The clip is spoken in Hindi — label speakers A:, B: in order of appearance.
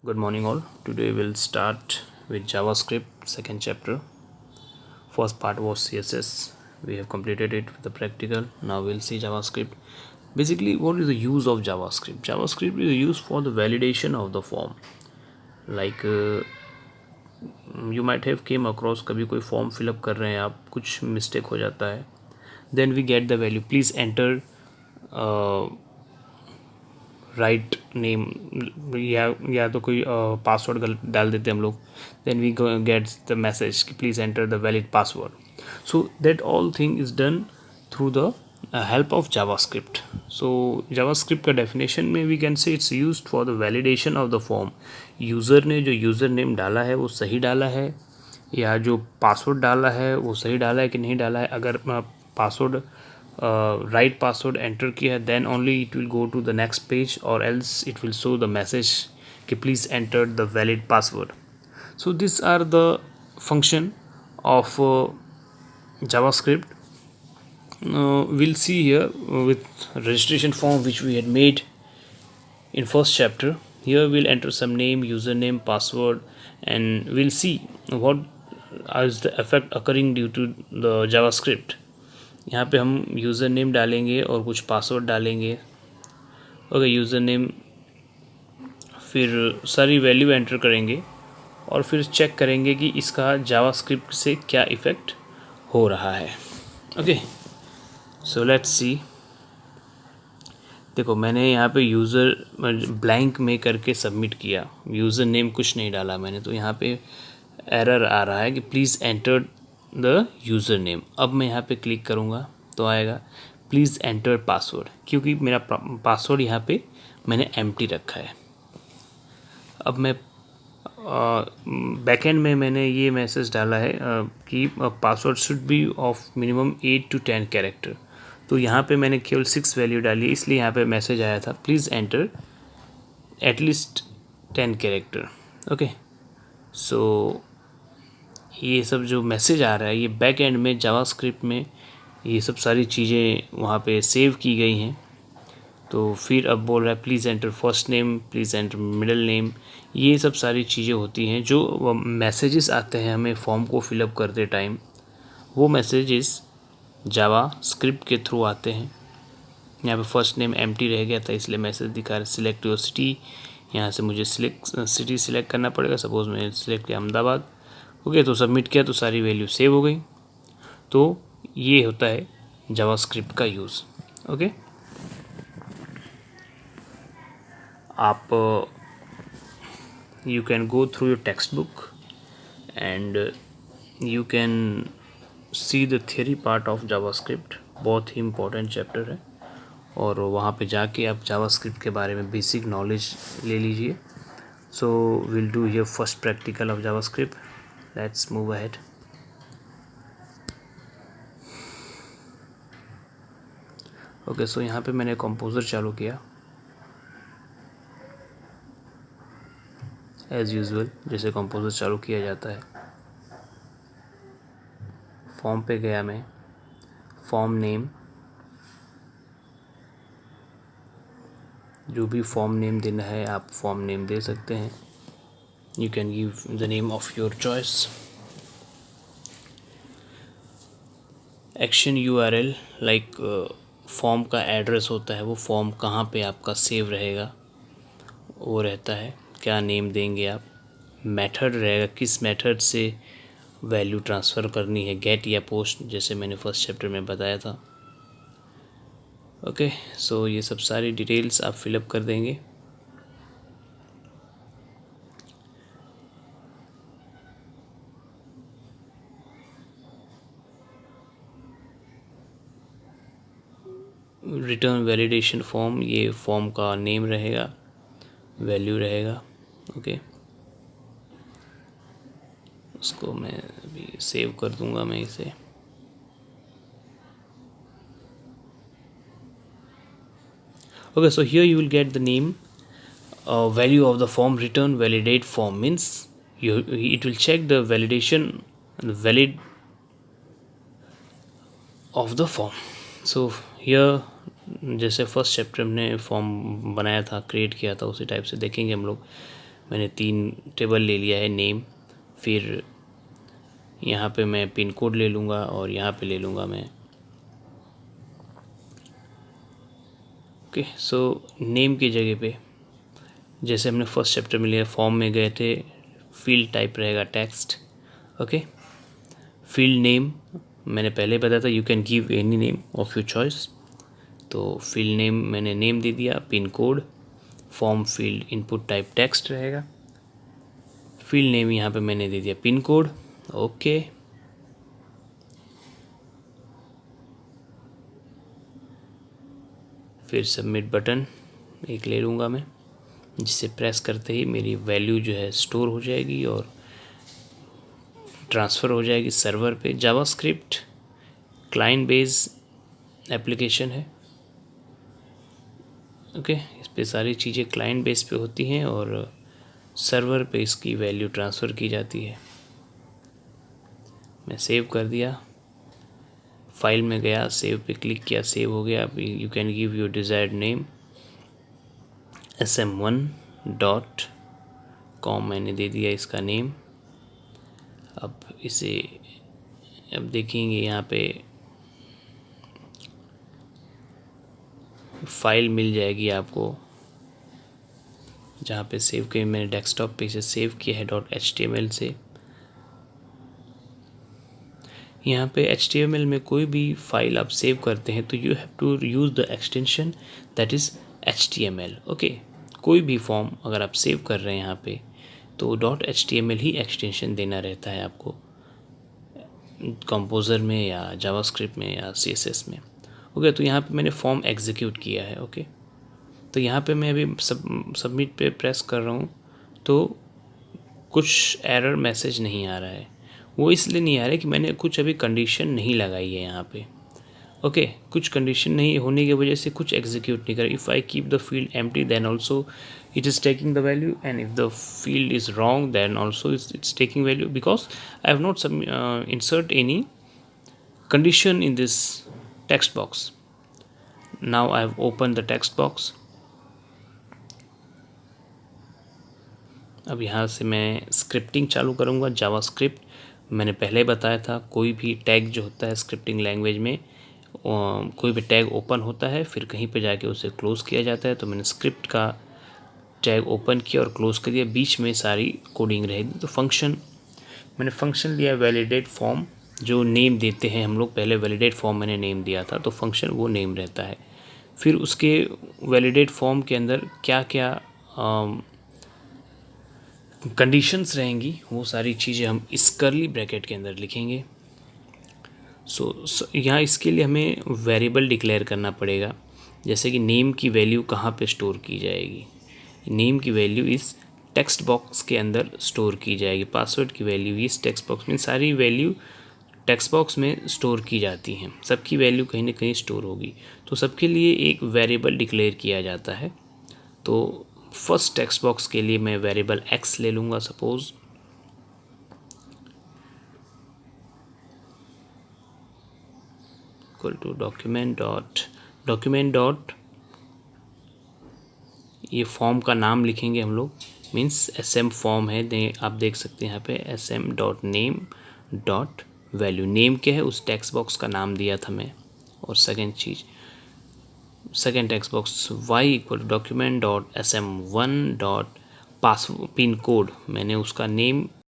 A: Good morning, all. Today we'll start with JavaScript, second chapter. First part was CSS. We have completed it with the practical. Now we'll see JavaScript. Basically, what is the use of JavaScript? JavaScript is used for the validation of the form. Like you might have came across कभी कोई फॉर्म फिलअप कर रहे हैं आप, कुछ मिस्टेक हो जाता है, then we get the value please enter right name या तो कोई पासवर्ड गलत डाल देते हैं हम लोग, then we gets the message कि please enter the valid password. So that all thing is done through the help of JavaScript. So JavaScript का डेफिनेशन में we can say it's used for the validation of the form. User ने जो यूज़र नेम डाला है वो सही डाला है, या जो पासवर्ड डाला है वो सही डाला है कि नहीं डाला है. अगर पासवर्ड राइट पासवर्ड एंटर किया है, then only it will go to the next page, और else it will show the message कि please enter the valid password. So this are the function of JavaScript. We'll see here with registration form which we had made in first chapter. Here we'll enter some name, username, password, and we'll see what is the effect occurring due to the JavaScript. यहाँ पे हम यूज़र नेम डालेंगे और कुछ पासवर्ड डालेंगे. ओके, यूज़र नेम, फिर सारी वैल्यू एंटर करेंगे और फिर चेक करेंगे कि इसका जावास्क्रिप्ट से क्या इफ़ेक्ट हो रहा है. Okay, so let's see. देखो, मैंने यहाँ पे यूज़र ब्लैंक में करके सबमिट किया, यूज़र नेम कुछ नहीं डाला मैंने, तो यहाँ पे एरर आ रहा है कि please enter the user name. अब मैं यहाँ पे क्लिक करूँगा तो आएगा प्लीज़ एंटर पासवर्ड, क्योंकि मेरा पासवर्ड यहाँ पे मैंने एम्प्टी रखा है. अब मैं बैकएंड में मैंने ये मैसेज डाला है कि password should be of minimum 8 to 10 character. तो यहाँ पे मैंने केवल 6 वैल्यू डाली, इसलिए यहाँ पे मैसेज आया था please enter at least 10 character. Okay, so ये सब जो मैसेज आ रहा है ये बैक एंड में जावास्क्रिप्ट में ये सब सारी चीज़ें वहाँ पे सेव की गई हैं. तो फिर अब बोल रहा है please enter first name, please enter middle name. ये सब सारी चीज़ें होती हैं जो मैसेजेस आते हैं हमें फॉर्म को फिलअप करते टाइम. वो मैसेजेस जावास्क्रिप्ट के थ्रू आते हैं. यहाँ पे फर्स्ट नेम एम्प्टी रह गया था इसलिए मैसेज दिखा रहा है सिलेक्ट योर सिटी. यहाँ से मुझे सिटी सिलेक्ट करना पड़ेगा. सपोज़ मैंने सिलेक्ट किया अहमदाबाद. ओके, तो सबमिट किया तो सारी वैल्यू सेव हो गई. तो ये होता है जावास्क्रिप्ट का यूज़. ओके, आप you can go through your text book and you can see the theory part of JavaScript. बहुत ही इम्पोर्टेंट चैप्टर है और वहाँ पे जाके आप जावास्क्रिप्ट के बारे में बेसिक नॉलेज ले लीजिए. So will do here first practical of JavaScript. Let's move ahead. Okay, so यहाँ पे मैंने कंपोज़र चालू किया एज़ यूजुअल, जैसे कंपोज़र चालू किया जाता है. फॉर्म पे गया मैं, फॉर्म नेम, जो भी फॉर्म नेम देना है आप फॉर्म नेम दे सकते हैं. You can give the name of your choice. Action URL, like form का एड्रेस होता है, वो फॉर्म कहाँ पे आपका सेव रहेगा वो रहता है. क्या नेम देंगे आप. मेथड रहेगा, किस मेथड से वैल्यू ट्रांसफ़र करनी है, गेट या पोस्ट, जैसे मैंने फर्स्ट चैप्टर में बताया था. ओके, सो ये सब सारी डिटेल्स आप फिलअप कर देंगे. रिटर्न वैलिडेशन फॉर्म, ये फॉर्म का नेम रहेगा, वैल्यू रहेगा. ओके, उसको मैं अभी सेव कर दूंगा मैं इसे. Okay, so here you will get the name, value of the form. Return validate form means it will check the validation, the valid of the form. So here जैसे फर्स्ट चैप्टर में फॉर्म बनाया था, क्रिएट किया था, उसी टाइप से देखेंगे हम लोग. मैंने 3 टेबल ले लिया है, नेम, फिर यहाँ पे मैं पिन कोड ले लूँगा और यहाँ पे ले लूँगा मैं। ओके, सो नेम की जगह पे जैसे हमने फर्स्ट चैप्टर में लिया, फॉर्म में गए थे, फील्ड टाइप रहेगा टेक्स्ट। ओके, फील्ड नेम मैंने पहले बताया था, you can give any name of your choice. तो फील्ड नेम मैंने नेम दे दिया, pin code, form field input type text रहेगा, फील्ड नेम यहाँ पे मैंने दे दिया पिन कोड। ओके, फिर सबमिट बटन एक ले लूँगा मैं, जिसे प्रेस करते ही मेरी वैल्यू जो है स्टोर हो जाएगी और ट्रांसफ़र हो जाएगी सर्वर पे। जावास्क्रिप्ट क्लाइंट बेस एप्लीकेशन है। ओके, इस पे सारी चीज़ें क्लाइंट बेस पे होती हैं और सर्वर पे इसकी वैल्यू ट्रांसफ़र की जाती है। मैं सेव कर दिया, फाइल में गया, सेव पे क्लिक किया, सेव हो गया। अब you can give your desired name, sm1.com मैंने दे दिया इसका नेम। अब इसे अब देखेंगे यहाँ पे फाइल मिल जाएगी आपको, जहाँ पे सेव किया मैंने डेस्कटॉप पे इसे सेव किया है .html से। यहाँ पे HTML में कोई भी फाइल आप सेव करते हैं तो you have to use the extension that is HTML। Okay, कोई भी फॉर्म अगर आप सेव कर रहे हैं यहाँ पे तो .html ही एक्सटेंशन देना रहता है आपको, कंपोज़र में या जावास्क्रिप्ट में या CSS में। ओके, तो यहाँ पे मैंने फॉर्म एग्जीक्यूट किया है। ओके, तो यहाँ पे मैं अभी सबमिट पे प्रेस कर रहा हूँ तो कुछ एरर मैसेज नहीं आ रहा है। वो इसलिए नहीं आ रहा है कि मैंने कुछ अभी कंडीशन नहीं लगाई है यहाँ पे। ओके, कुछ कंडीशन नहीं होने की वजह से कुछ एग्जीक्यूट नहीं कर। If I keep the field empty then also it is taking the value, and if the field is wrong then also it's taking value, because I have not insert any condition in this text box. Now I have opened the text box. अब यहाँ से मैं स्क्रिप्टिंग चालू करूँगा। जावास्क्रिप्ट मैंने पहले बताया था, कोई भी टैग जो होता है स्क्रिप्टिंग लैंग्वेज में, कोई भी टैग ओपन होता है फिर कहीं पे जाके उसे क्लोज़ किया जाता है। तो मैंने स्क्रिप्ट का टैग ओपन किया और क्लोज़ कर दिया, बीच में सारी कोडिंग रहेगी। तो फंक्शन मैंने फंक्शन लिया वैलिडेट फॉर्म, जो नेम देते हैं हम लोग, पहले वैलिडेट फॉर्म मैंने नेम दिया था तो फंक्शन वो नेम रहता है। फिर उसके वैलिडेट फॉर्म के अंदर क्या क्या कंडीशंस रहेंगी वो सारी चीज़ें हम इस कर्ली ब्रैकेट के अंदर लिखेंगे। सो यहाँ इसके लिए हमें वेरिएबल डिक्लेयर करना पड़ेगा, जैसे कि नेम की वैल्यू कहाँ पे स्टोर की जाएगी। नेम की वैल्यू इस टेक्स्ट बॉक्स के अंदर स्टोर की जाएगी, पासवर्ड की वैल्यू इस टेक्स्ट बॉक्स में, सारी वैल्यू टेक्स्ट बॉक्स में स्टोर की जाती हैं, सबकी वैल्यू कहीं ना कहीं स्टोर होगी। तो सबके लिए एक वेरिएबल डिक्लेयर किया जाता है। तो फर्स्ट टेक्स्ट बॉक्स के लिए मैं वेरिएबल x ले लूँगा suppose, equal to document dot ये फॉर्म का नाम लिखेंगे हम लोग, मीन्स SM फॉर्म है, आप देख सकते हैं यहाँ पे SM.name.value। नेम क्या है, उस टेक्स्ट बॉक्स का नाम दिया था मैं। और second text box y equal to document.sm1 pin code, मैंने उसका नेम